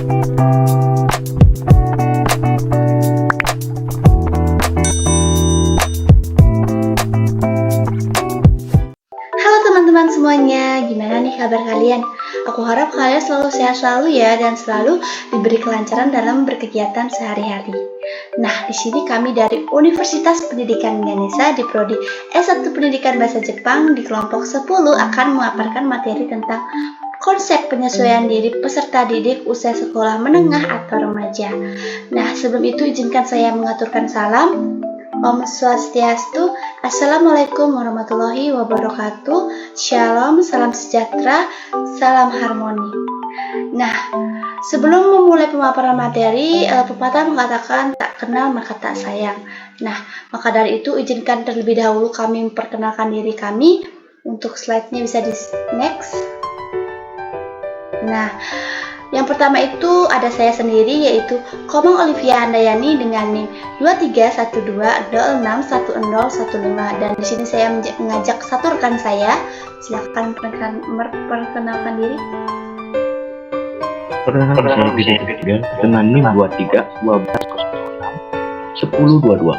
Halo teman-teman semuanya, gimana nih kabar kalian? Aku harap kalian selalu sehat selalu ya dan selalu diberi kelancaran dalam berkegiatan sehari-hari. Nah, di sini kami dari Universitas Pendidikan Ganesha di Prodi S1 Pendidikan Bahasa Jepang di kelompok 10 akan memaparkan materi tentang konsep penyesuaian diri peserta didik usia sekolah menengah atau remaja. Nah, sebelum itu izinkan saya mengaturkan salam. Om Swastiastu, Assalamualaikum warahmatullahi wabarakatuh, Shalom, salam sejahtera, salam harmoni. Nah, sebelum memulai pemaparan materi, pepatah mengatakan tak kenal maka tak sayang. Nah, maka dari itu izinkan terlebih dahulu kami memperkenalkan diri kami. Untuk slide-nya bisa di next. Nah, yang pertama itu ada saya sendiri yaitu Komang Olivia Handayani dengan NIM 2312061015 dan di sini saya mengajak satu rekan saya. Silakan perkenalkan diri. Perkenalkan saya Bisa Ketiga dengan NIM 2312061022.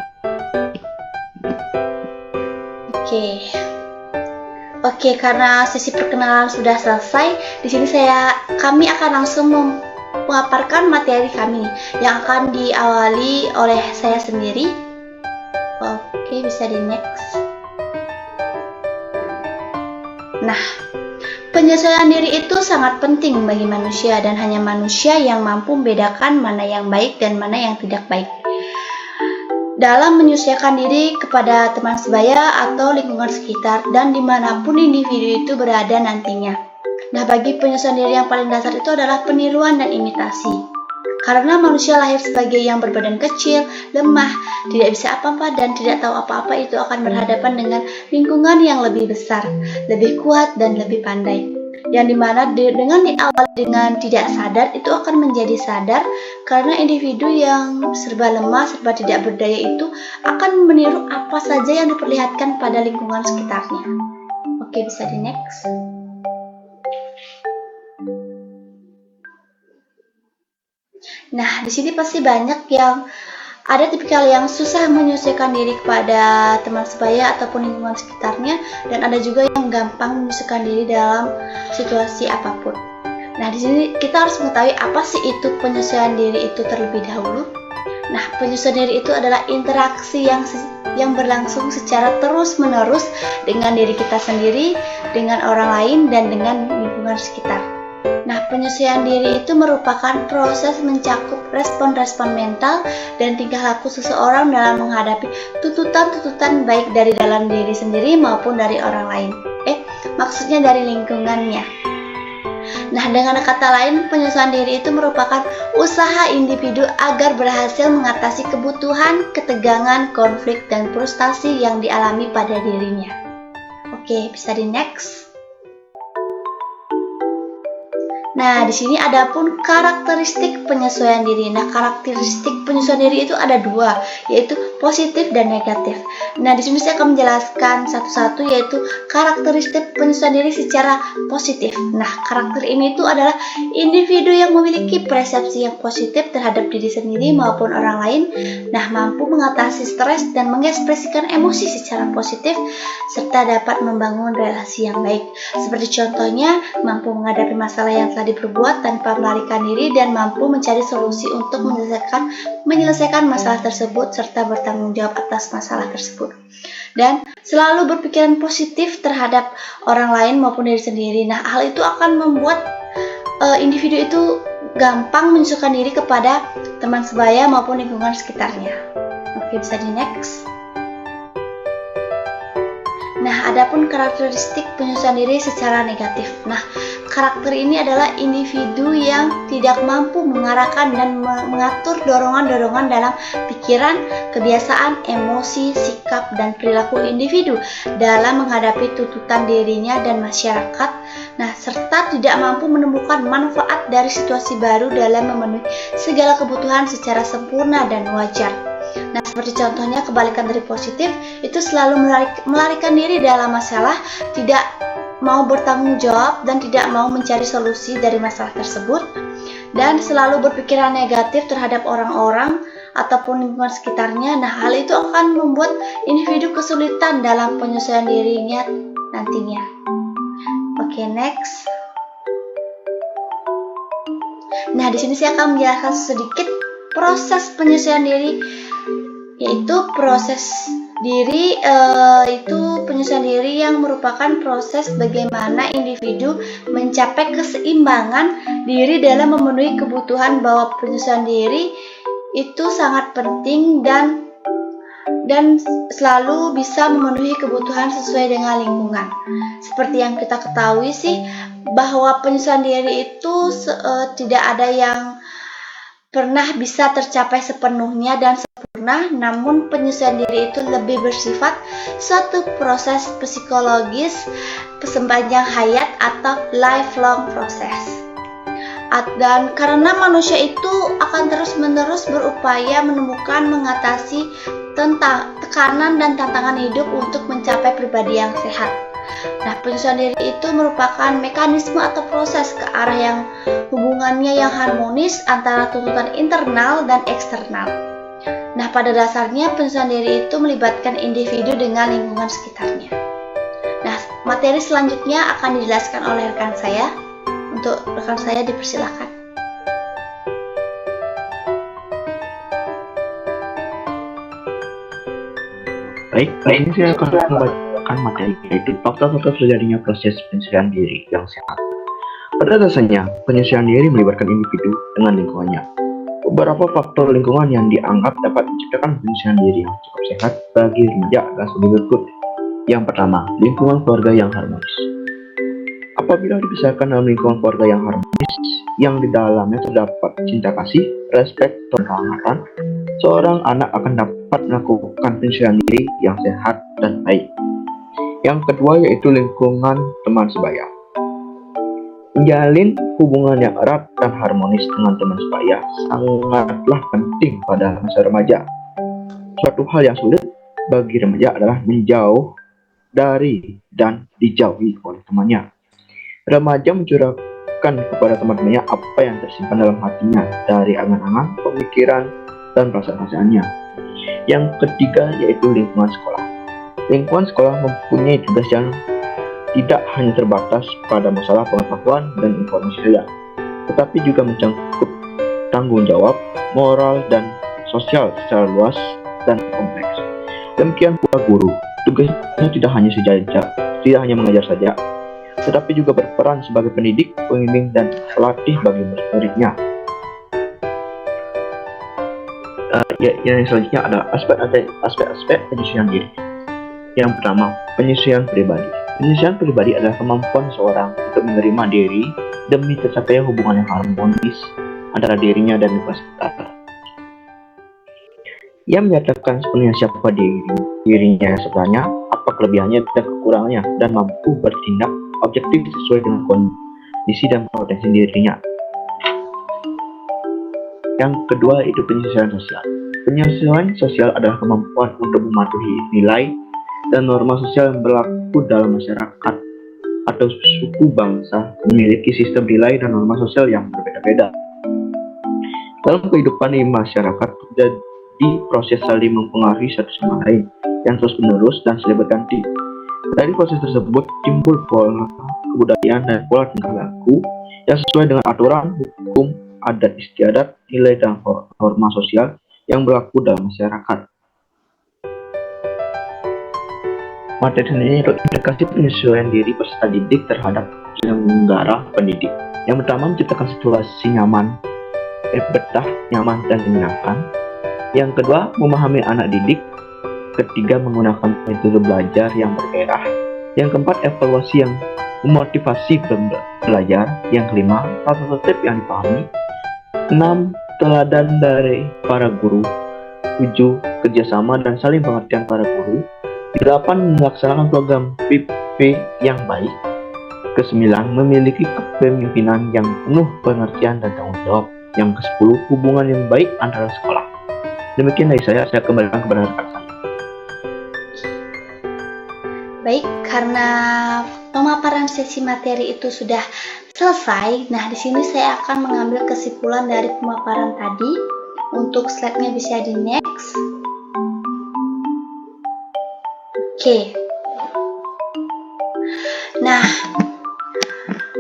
Oke, karena sesi perkenalan sudah selesai, di sini kami akan langsung memaparkan materi kami yang akan diawali oleh saya sendiri. Oke, bisa di next. Nah, penyesuaian diri itu sangat penting bagi manusia dan hanya manusia yang mampu membedakan mana yang baik dan mana yang tidak baik dalam menyesuaikan diri kepada teman sebaya atau lingkungan sekitar dan dimanapun individu itu berada nantinya. Nah, bagi penyesuaian diri yang paling dasar itu adalah peniruan dan imitasi. Karena manusia lahir sebagai yang berbadan kecil, lemah, tidak bisa apa-apa dan tidak tahu apa-apa, itu akan berhadapan dengan lingkungan yang lebih besar, lebih kuat dan lebih pandai. Yang dimana dengan diawali dengan tidak sadar itu akan menjadi sadar karena individu yang serba lemah, serba tidak berdaya itu akan meniru apa saja yang diperlihatkan pada lingkungan sekitarnya. Oke, bisa di next. Nah, di sini pasti banyak yang ada tipikal yang susah menyesuaikan diri kepada teman sebaya ataupun lingkungan sekitarnya, dan ada juga yang gampang menyesuaikan diri dalam situasi apapun. Nah, di sini kita harus mengetahui apa sih itu penyesuaian diri itu terlebih dahulu. Nah, penyesuaian diri itu adalah interaksi yang berlangsung secara terus-menerus dengan diri kita sendiri, dengan orang lain, dan dengan lingkungan sekitar. Nah, penyesuaian diri itu merupakan proses mencakup respon-respon mental dan tingkah laku seseorang dalam menghadapi tuntutan-tuntutan baik dari dalam diri sendiri maupun dari orang lain. Maksudnya dari lingkungannya. Nah, dengan kata lain, penyesuaian diri itu merupakan usaha individu agar berhasil mengatasi kebutuhan, ketegangan, konflik, dan frustasi yang dialami pada dirinya. Oke, bisa di next. Nah, di sini ada pun karakteristik penyesuaian diri. Nah, karakteristik penyesuaian diri itu ada dua, yaitu positif dan negatif. Nah, di sini saya akan menjelaskan satu-satu, yaitu karakteristik penyesuaian diri secara positif. Nah, karakter ini itu adalah individu yang memiliki persepsi yang positif terhadap diri sendiri maupun orang lain. Nah, mampu mengatasi stres dan mengekspresikan emosi secara positif, serta dapat membangun relasi yang baik. Seperti contohnya, mampu menghadapi masalah yang telah diperbuat tanpa melarikan diri dan mampu mencari solusi untuk menyelesaikan masalah tersebut serta bertanggung jawab atas masalah tersebut. Dan selalu berpikiran positif terhadap orang lain maupun diri sendiri. Nah, hal itu akan membuat individu itu gampang menyesuaikan diri kepada teman sebaya maupun lingkungan sekitarnya. Oke, bisa di next. Nah, adapun karakteristik penyesuaian diri secara negatif. Nah, karakter ini adalah individu yang tidak mampu mengarahkan dan mengatur dorongan-dorongan dalam pikiran, kebiasaan, emosi, sikap, dan perilaku individu dalam menghadapi tuntutan dirinya dan masyarakat. Nah, serta tidak mampu menemukan manfaat dari situasi baru dalam memenuhi segala kebutuhan secara sempurna dan wajar. Nah, seperti contohnya kebalikan dari positif itu selalu melarikan diri dalam masalah, tidak mau bertanggung jawab dan tidak mau mencari solusi dari masalah tersebut. dan selalu berpikiran negatif terhadap orang-orang ataupun lingkungan sekitarnya. Nah, hal itu akan membuat individu kesulitan dalam penyesuaian dirinya nantinya. Oke, next. Nah, di sini saya akan menjelaskan sedikit proses penyesuaian diri, yaitu penyesuaian diri yang merupakan proses bagaimana individu mencapai keseimbangan diri dalam memenuhi kebutuhan, bahwa penyesuaian diri itu sangat penting dan selalu bisa memenuhi kebutuhan sesuai dengan lingkungan. Seperti yang kita ketahui sih, bahwa penyesuaian diri itu tidak ada yang pernah bisa tercapai sepenuhnya dan sempurna, namun penyesuaian diri itu lebih bersifat suatu proses psikologis sepanjang hayat atau lifelong process. Dan karena manusia itu akan terus-menerus berupaya menemukan, mengatasi tekanan dan tantangan hidup untuk mencapai pribadi yang sehat. Nah, penyesuaian diri itu merupakan mekanisme atau proses ke arah yang hubungannya yang harmonis antara tuntutan internal dan eksternal. Nah, pada dasarnya penyesuaian diri itu melibatkan individu dengan lingkungan sekitarnya. Nah, materi selanjutnya akan dijelaskan oleh rekan saya. Untuk rekan saya dipersilakan. Baik, ini saya akan membacakan materi, yaitu faktor-faktor terjadinya proses penyesuaian diri yang sehat. Pada dasarnya, penyesuaian diri melibatkan individu dengan lingkungannya. Beberapa faktor lingkungan yang dianggap dapat menciptakan penyesuaian diri yang cukup sehat bagi remaja adalah sebagai berikut. Yang pertama, lingkungan keluarga yang harmonis. Apabila dibesarkan dalam lingkungan keluarga yang harmonis, yang di dalamnya terdapat cinta kasih, respek, dan kehangatan, seorang anak akan dapat melakukan penyesuaian diri yang sehat dan baik. Yang kedua yaitu lingkungan teman sebaya. Menjalin hubungan yang erat dan harmonis dengan teman sebaya sangatlah penting pada masa remaja. Suatu hal yang sulit bagi remaja adalah menjauh dari dan dijauhi oleh temannya. Remaja mencurahkan kepada teman-temannya apa yang tersimpan dalam hatinya dari angan-angan, pemikiran, dan perasaan-perasaannya. Yang ketiga yaitu lingkungan sekolah. Lingkungan sekolah mempunyai tugas yang tidak hanya terbatas pada masalah pengetahuan dan informasi saja, tetapi juga mencangkup tanggung jawab, moral, dan sosial secara luas dan kompleks. Demikian pula guru, tugasnya tidak hanya mengajar saja, tetapi juga berperan sebagai pendidik, pembimbing, dan pelatih bagi murid-muridnya. Yang selanjutnya adalah aspek-aspek penyesuaian diri. Yang pertama, penyesuaian pribadi. Penyesuaian pribadi adalah kemampuan seorang untuk menerima diri demi tercapai hubungan yang harmonis antara dirinya dan lingkungan sekitar. Ia menyatakan sepenuhnya siapa dirinya sebenarnya, apa kelebihannya dan kekurangannya, dan mampu bertindak objektif sesuai dengan kondisi dan potensi dirinya. Yang kedua itu penyesuaian sosial. Penyesuaian sosial adalah kemampuan untuk mematuhi nilai dan norma sosial yang berlaku dalam masyarakat atau suku bangsa memiliki sistem nilai dan norma sosial yang berbeda-beda. Dalam kehidupan di masyarakat terjadi proses saling mempengaruhi satu sama lain yang terus-menerus dan silih berganti. Dari proses tersebut timbul pola kebudayaan dan pola tingkah laku yang sesuai dengan aturan, hukum, adat istiadat, nilai dan norma sosial yang berlaku dalam masyarakat. Materi sendiri untuk implikasi penyesuaian diri peserta didik terhadap penyelenggara pendidik. Yang pertama, menciptakan situasi betah, nyaman, dan menyenangkan. Yang kedua, memahami anak didik. Ketiga, menggunakan metode belajar yang bergairah. Yang keempat, evaluasi yang memotivasi belajar. Yang kelima, tata tertib yang dipahami. 6. Teladan dari para guru. 7. Kerjasama dan saling pengertian para guru. 8. Melaksanakan program PP yang baik. Ke-9. Memiliki kepemimpinan yang penuh pengertian dan tanggung jawab. Yang ke-10. Hubungan yang baik antara sekolah. Demikian dari saya kembalikan kepada rekan saya. Baik, karena pemaparan sesi materi itu sudah selesai. Nah, di sini saya akan mengambil kesimpulan dari pemaparan tadi. Untuk slide-nya bisa di next. Oke. Nah,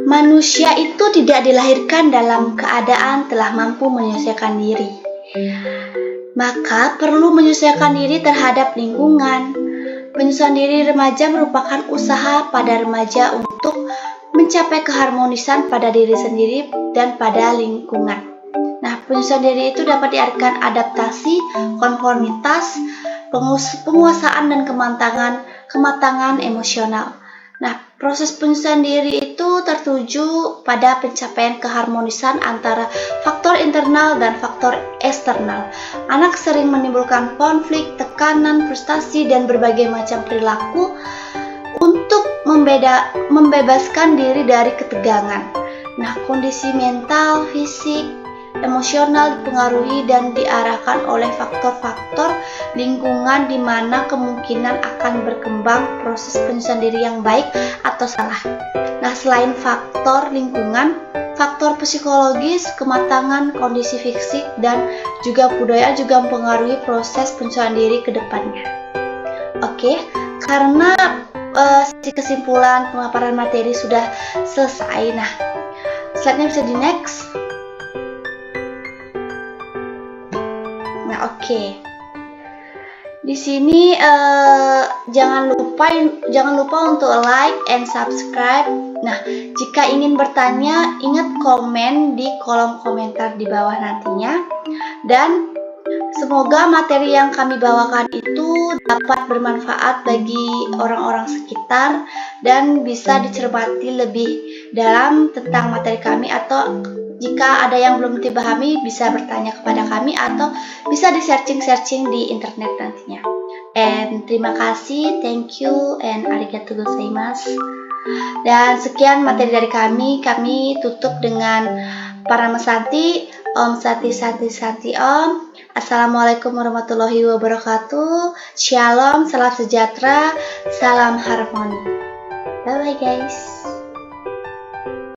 manusia itu tidak dilahirkan dalam keadaan telah mampu menyelesaikan diri. Maka perlu menyesuaikan diri terhadap lingkungan. Penyesuaian diri remaja merupakan usaha pada remaja untuk mencapai keharmonisan pada diri sendiri dan pada lingkungan. Nah, penyesuaian diri itu dapat diartikan adaptasi, konformitas, penguasaan dan kematangan emosional. Nah, proses penyesuaian diri itu tertuju pada pencapaian keharmonisan antara faktor internal dan faktor eksternal. Anak sering menimbulkan konflik, tekanan, frustasi, dan berbagai macam perilaku untuk membebaskan diri dari ketegangan. Nah, kondisi mental, fisik, emosional dipengaruhi dan diarahkan oleh faktor-faktor lingkungan di mana kemungkinan akan berkembang proses penyesuaian diri yang baik atau salah. Nah, selain faktor lingkungan, faktor psikologis, kematangan, kondisi fisik, dan juga budaya juga mempengaruhi proses penyesuaian diri ke depannya. Oke, karena kesimpulan pemaparan materi sudah selesai. Nah, slide-nya bisa di next. Nah, oke. Di sini jangan lupa untuk like and subscribe. Nah, jika ingin bertanya, ingat komen di kolom komentar di bawah nantinya. Dan semoga materi yang kami bawakan itu dapat bermanfaat bagi orang-orang sekitar dan bisa dicermati lebih dalam tentang materi kami, atau jika ada yang belum dipahami bisa bertanya kepada kami atau bisa di searching di internet nantinya. And terima kasih, thank you, and arigatou gozaimasu. Dan sekian materi dari kami tutup dengan Parama Santi, Om Santi Santi Santi Om. Assalamualaikum warahmatullahi wabarakatuh. Shalom, salam sejahtera, salam harmoni. Bye bye guys.